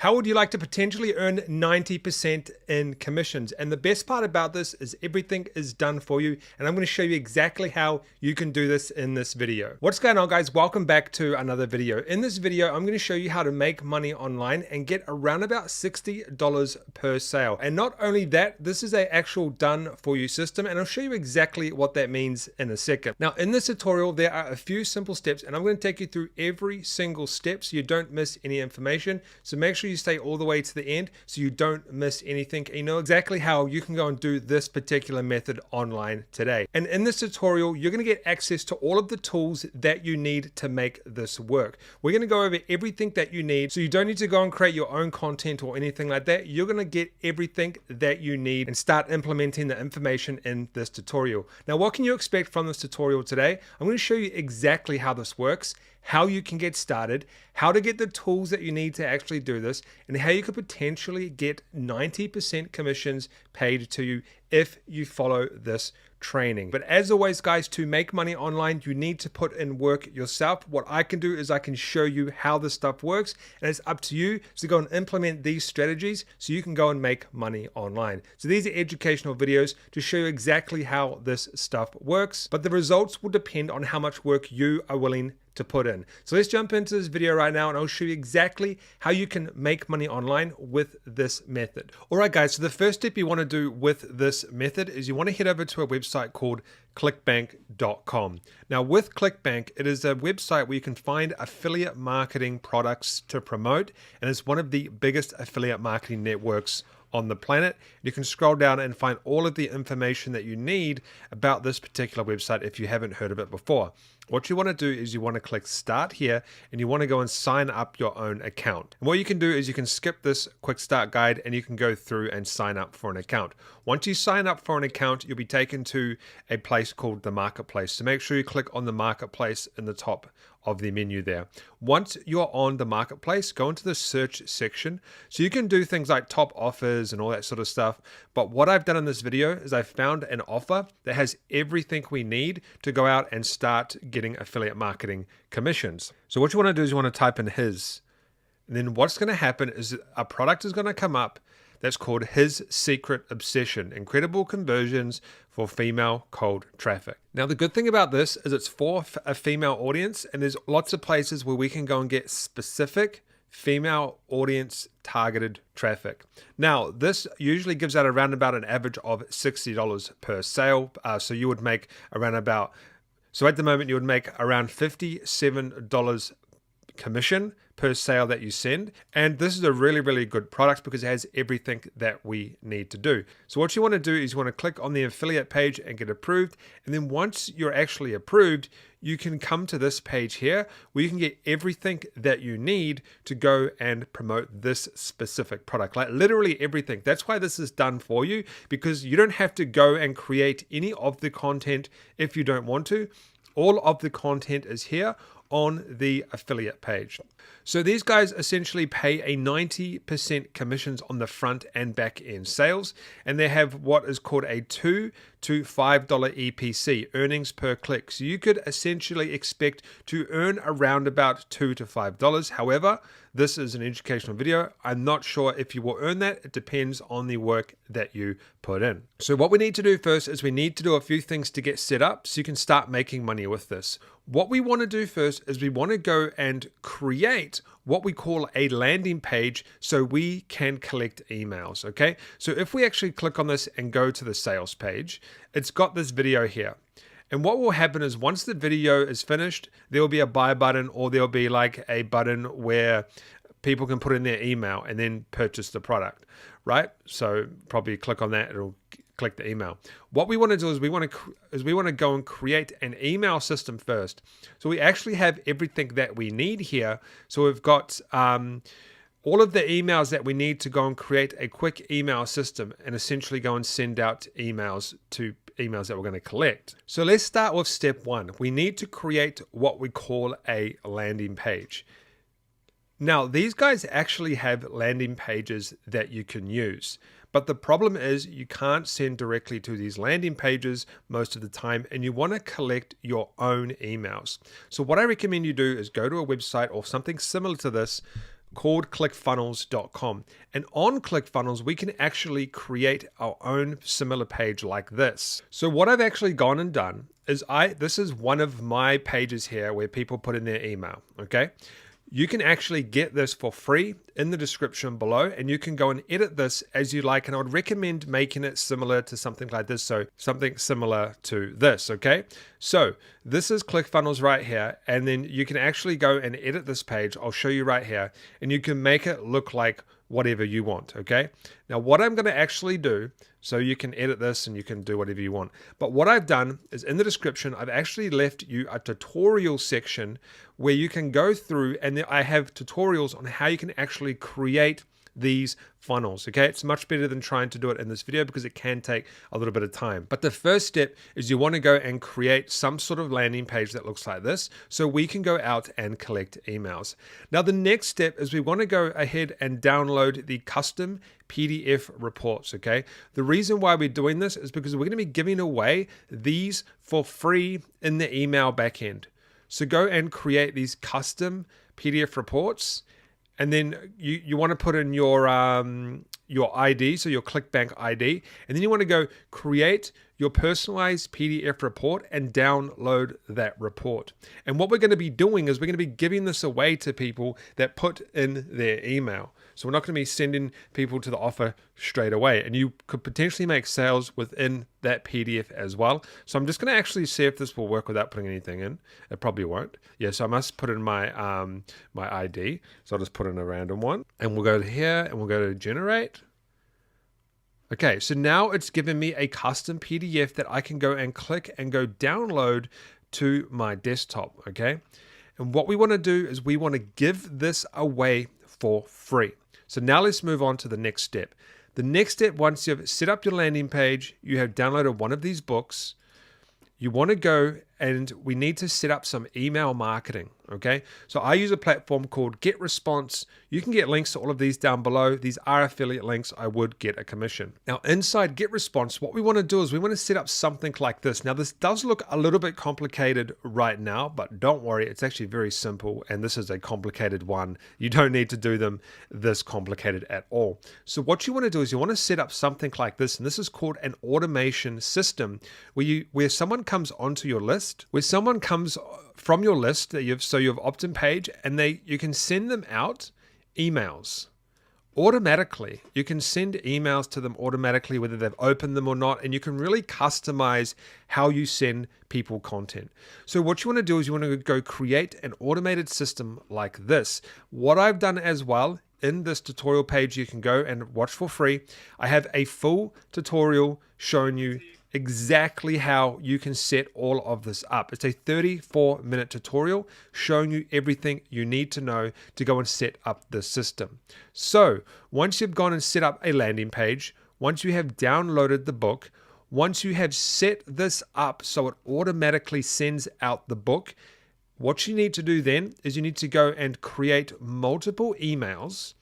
How would you like to potentially earn 90% in commissions? And the best part about this is everything is done for you. And I'm going to show you exactly how you can do this in this video. What's going on, guys? Welcome back to another video. In this video, I'm going to show you how to make money online and get around about $60 per sale. And not only that, this is an actual done for you system. And I'll show you exactly what that means in a second. Now, in this tutorial, there are a few simple steps and I'm going to take you through every single step so you don't miss any information. So make sure you stay all the way to the end so you don't miss anything and you know exactly how you can go and do this particular method online today. And in this tutorial, you're going to get access to all of the tools that you need to make this work. We're going to go over everything that you need, so you don't need to go and create your own content or anything like that. You're going to get everything that you need and start implementing the information in this tutorial. Now, what can you expect from this tutorial today? I'm going to show you exactly how this works, how you can get started, how to get the tools that you need to actually do this, and how you could potentially get 90% commissions paid to you if you follow this training. But as always, guys, to make money online, you need to put in work yourself. What I can do is I can show you how this stuff works, and it's up to you to go and implement these strategies so you can go and make money online. So these are educational videos to show you exactly how this stuff works, but the results will depend on how much work you are willing to put in. So let's jump into this video right now and I'll show you exactly how you can make money online with this method. All right, guys, so the first step you want to do with this method is you want to head over to a website called clickbank.com. Now with ClickBank, it is a website where you can find affiliate marketing products to promote, and it's one of the biggest affiliate marketing networks on the planet. You can scroll down and find all of the information that you need about this particular website if you haven't heard of it before. What you want to do is you want to click start here and you want to go and sign up your own account. And what you can do is you can skip this quick start guide and you can go through and sign up for an account. Once you sign up for an account, you'll be taken to a place called the Marketplace. So make sure you click on the Marketplace in the top of the menu there. Once you're on the Marketplace, go into the search section. So you can do things like top offers and all that sort of stuff. But what I've done in this video is I found an offer that has everything we need to go out and start getting affiliate marketing commissions. So what you want to do is you want to type in his. And then what's going to happen is a product is going to come up that's called His Secret Obsession, incredible conversions for female cold traffic. Now, the good thing about this is it's for a female audience, and there's lots of places where we can go and get specific female audience targeted traffic. Now, this usually gives out around about an average of $60 per sale. So you would make around about, so at the moment you would make around $57 commission per sale that you send. And this is a really, really good product because it has everything that we need to do. So what you want to do is you want to click on the affiliate page and get approved. And then once you're actually approved, you can come to this page here where you can get everything that you need to go and promote this specific product, like literally everything. That's why this is done for you, because you don't have to go and create any of the content if you don't want to. All of the content is here on the affiliate page. So these guys essentially pay a 90% commissions on the front and back end sales, and they have what is called a $2 to $5 EPC, earnings per click. So you could essentially expect to earn around about $2 to $5. However, this is an educational video. I'm not sure if you will earn that. It depends on the work that you put in. So what we need to do first is we need to do a few things to get set up so you can start making money with this. What we want to do first is we want to go and create what we call a landing page so we can collect emails, okay? So if we actually click on this and go to the sales page, it's got this video here. And what will happen is once the video is finished, there will be a buy button, or there'll be like a button where people can put in their email and then purchase the product, right? So probably click on that, it'll click the email. What we want to do is we want to go and create an email system first. So we actually have everything that we need here. So we've got all of the emails that we need to go and create a quick email system and essentially go and send out emails to emails that we're going to collect. So let's start with step one. We need to create what we call a landing page. Now, these guys actually have landing pages that you can use. But the problem is you can't send directly to these landing pages most of the time, and you want to collect your own emails. So what I recommend you do is go to a website or something similar to this called ClickFunnels.com. And on ClickFunnels, we can actually create our own similar page like this. So what I've actually gone and done is this is one of my pages here where people put in their email, okay? You can actually get this for free in the description below, and you can go and edit this as you like. And I would recommend making it similar to something like this. So something similar to this, okay? So this is ClickFunnels right here. And then you can actually go and edit this page. I'll show you right here, and you can make it look like whatever you want, okay? Now what I'm going to actually do, so you can edit this and you can do whatever you want. But what I've done is in the description, I've actually left you a tutorial section where you can go through, and I have tutorials on how you can actually create these funnels, okay? It's much better than trying to do it in this video because it can take a little bit of time. But the first step is you want to go and create some sort of landing page that looks like this so we can go out and collect emails. Now, the next step is we want to go ahead and download the custom PDF reports, okay? The reason why we're doing this is because we're going to be giving away these for free in the email backend. So go and create these custom PDF reports. And then you want to put in your ID, so your ClickBank ID, and then you want to go create your personalized PDF report and download that report. And what we're going to be doing is we're going to be giving this away to people that put in their email. So we're not going to be sending people to the offer straight away. And you could potentially make sales within that PDF as well. So I'm just going to actually see if this will work without putting anything in. It probably won't. Yeah, so I must put in my my ID. So I'll just put in a random one. And we'll go to here and we'll go to generate. Okay, so now it's given me a custom PDF that I can go and click and go download to my desktop, okay? And what we want to do is we want to give this away for free. So now let's move on to the next step. The next step, once you've set up your landing page, you have downloaded one of these books, you want to go and we need to set up some email marketing, okay? So I use a platform called GetResponse. You can get links to all of these down below. These are affiliate links. I would get a commission. Now inside GetResponse, what we want to do is we want to set up something like this. Now this does look a little bit complicated right now, but don't worry, it's actually very simple, and this is a complicated one. You don't need to do them this complicated at all. So what you want to do is you want to set up something like this, and this is called an automation system where someone comes onto your list, where someone comes from your list that you have opt-in page, and you can send them out emails automatically. You can send emails to them automatically, whether they've opened them or not, and you can really customize how you send people content. So what you want to do is you want to go create an automated system like this. What I've done as well, in this tutorial page you can go and watch for free, I have a full tutorial showing you exactly how you can set all of this up. It's a 34-minute tutorial showing you everything you need to know to go and set up the system. So once you've gone and set up a landing page, once you have downloaded the book, once you have set this up so it automatically sends out the book, what you need to do then is you need to go and create multiple emails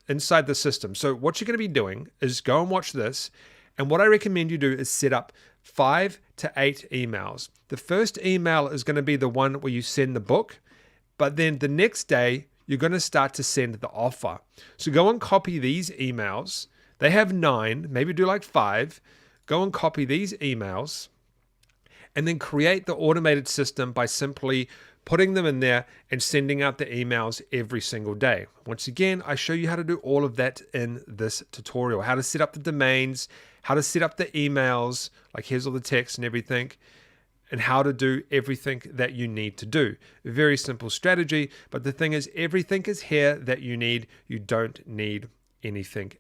inside the system. So what you're going to be doing is go and watch this. And what I recommend you do is set up 5 to 8 emails. The first email is going to be the one where you send the book, but then the next day you're going to start to send the offer. So go and copy these emails. They have 9, maybe do like 5. Go and copy these emails and then create the automated system by simply putting them in there and sending out the emails every single day. Once again, I show you how to do all of that in this tutorial, how to set up the domains, how to set up the emails, like here's all the text and everything, and how to do everything that you need to do. A very simple strategy, but the thing is, everything is here that you need. You don't need anything.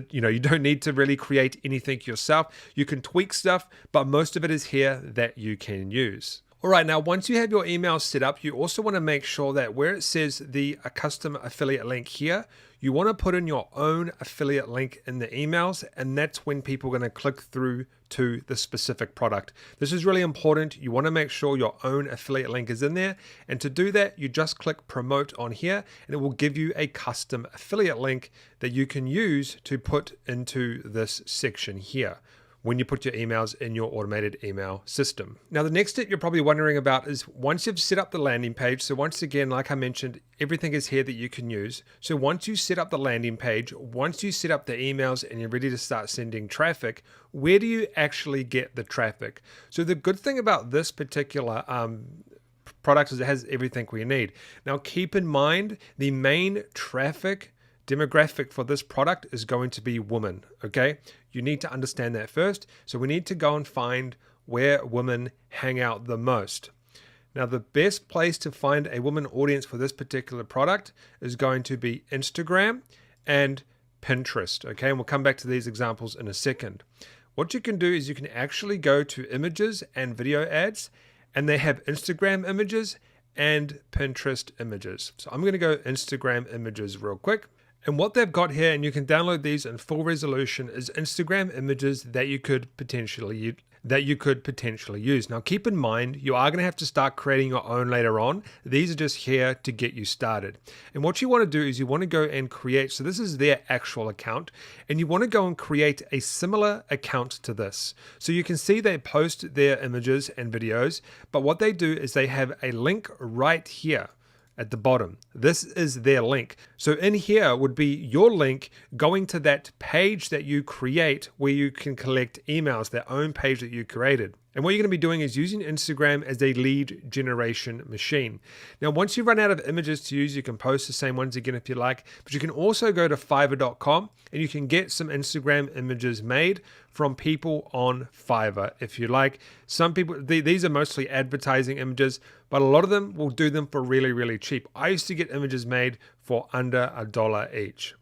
You don't need to really create anything yourself. You can tweak stuff, but most of it is here that you can use. All right, now once you have your email set up, you also want to make sure that where it says the custom affiliate link here, you want to put in your own affiliate link in the emails, and that's when people are going to click through to the specific product. This is really important. You want to make sure your own affiliate link is in there, and to do that, you just click promote on here, and it will give you a custom affiliate link that you can use to put into this section here. when you put your emails in your automated email system. Now, the next step you're probably wondering about is once you've set up the landing page. So once again, like I mentioned, everything is here that you can use. So once you set up the landing page, once you set up the emails and you're ready to start sending traffic, where do you actually get the traffic? So the good thing about this particular product is it has everything we need. Now, keep in mind the main traffic demographic for this product is going to be women, okay? You need to understand that first. So we need to go and find where women hang out the most. Now, the best place to find a woman audience for this particular product is going to be Instagram and Pinterest, okay? And we'll come back to these examples in a second. What you can do is you can actually go to images and video ads, and they have Instagram images and Pinterest images. So I'm going to go Instagram images real quick. And what they've got here, and you can download these in full resolution, is Instagram images that you could potentially use. Now, keep in mind, you are going to have to start creating your own later on. These are just here to get you started. And what you want to do is you want to go and create, so this is their actual account, and you want to go and create a similar account to this. So you can see they post their images and videos, but what they do is they have a link right here at the bottom. This is their link. So in here would be your link going to that page that you create where you can collect emails, their own page that you created. And what you're going to be doing is using Instagram as a lead generation machine. Now, once you run out of images to use, you can post the same ones again if you like, but you can also go to Fiverr.com and you can get some Instagram images made from people on Fiverr if you like. Some people, these are mostly advertising images, but a lot of them will do them for really, really cheap. I used to get images made for under $1 each.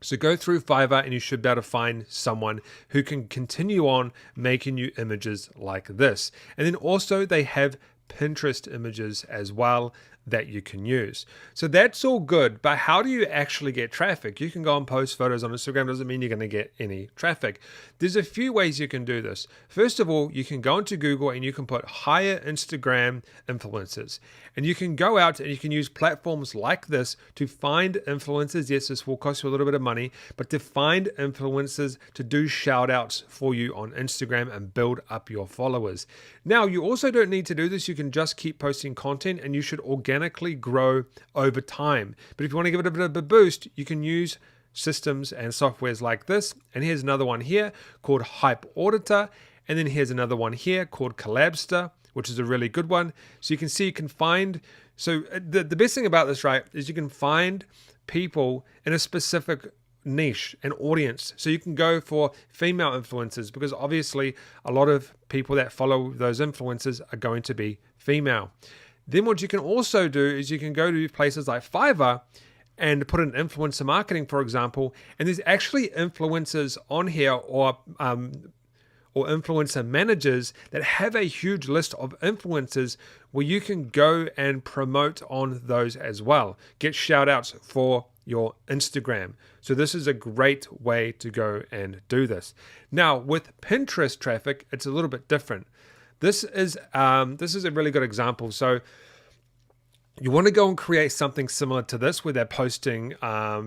So go through Fiverr and you should be able to find someone who can continue on making you images like this. And then also they have Pinterest images as well that you can use. So that's all good, but how do you actually get traffic? You can go and post photos on Instagram, doesn't mean you're going to get any traffic. There's a few ways you can do this. First of all, you can go into Google and you can put hire Instagram influencers. And you can go out and you can use platforms like this to find influencers. Yes, this will cost you a little bit of money, but to find influencers to do shout outs for you on Instagram and build up your followers. Now, you also don't need to do this. You can just keep posting content and you should organically grow over time. But if you want to give it a bit of a boost, you can use systems and softwares like this. And here's another one here called Hype Auditor. And then here's another one here called Collabster, which is a really good one. So you can see you can find, so the best thing about this, right, is you can find people in a specific niche and audience. So you can go for female influencers because obviously a lot of people that follow those influencers are going to be female. Then what you can also do is you can go to places like Fiverr and put in influencer marketing, for example, and there's actually influencers on here or influencer managers that have a huge list of influencers where you can go and promote on those as well. Get shout outs for your Instagram. So this is a great way to go and do this. Now with Pinterest traffic, it's a little bit different. This is a really good example. So you want to go and create something similar to this where they're posting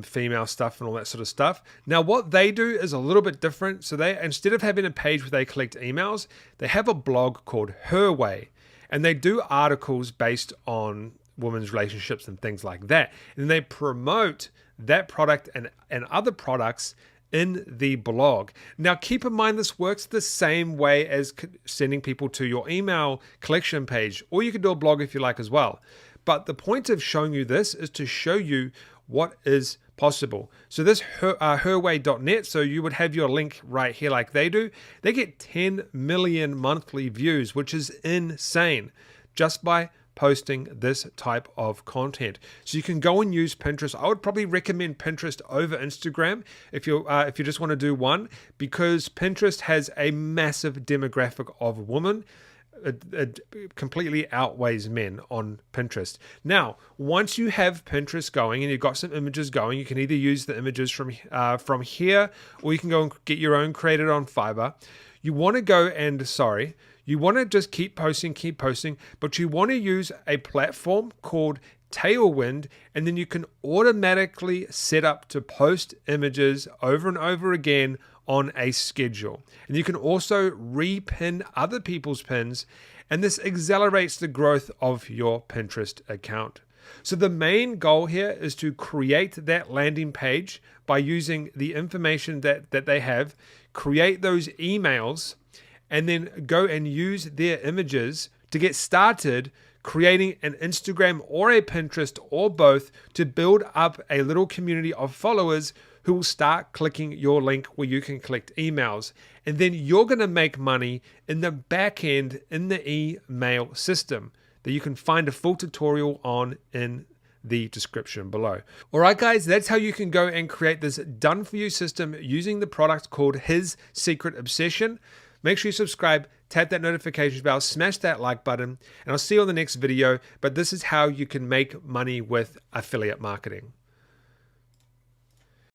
female stuff and all that sort of stuff. Now, what they do is a little bit different. So they, instead of having a page where they collect emails, they have a blog called Her Way. And they do articles based on women's relationships and things like that. And they promote that product and other products in the blog. Now, keep in mind, this works the same way as sending people to your email collection page, or you can do a blog if you like as well. But the point of showing you this is to show you what is possible. So this herway.net, so you would have your link right here like they do. They get 10 million monthly views, which is insane, just by posting this type of content. So you can go and use Pinterest. I would probably recommend Pinterest over Instagram if you just want to do one, because Pinterest has a massive demographic of women. It completely outweighs men on Pinterest. Now, once you have Pinterest going and you've got some images going, you can either use the images from here, or you can go and get your own created on Fiverr. You want to go and, you want to just keep posting, but you want to use a platform called Tailwind, and then you can automatically set up to post images over and over again on a schedule. And you can also repin other people's pins, and this accelerates the growth of your Pinterest account. So the main goal here is to create that landing page by using the information that they have, create those emails, and then go and use their images to get started creating an Instagram or a Pinterest or both to build up a little community of followers who will start clicking your link where you can collect emails. And then you're going to make money in the back end in the email system that you can find a full tutorial on in the description below. All right, guys, that's how you can go and create this done for you system using the product called His Secret Obsession. Make sure you subscribe, tap that notification bell, smash that like button, and I'll see you on the next video. But this is how you can make money with affiliate marketing.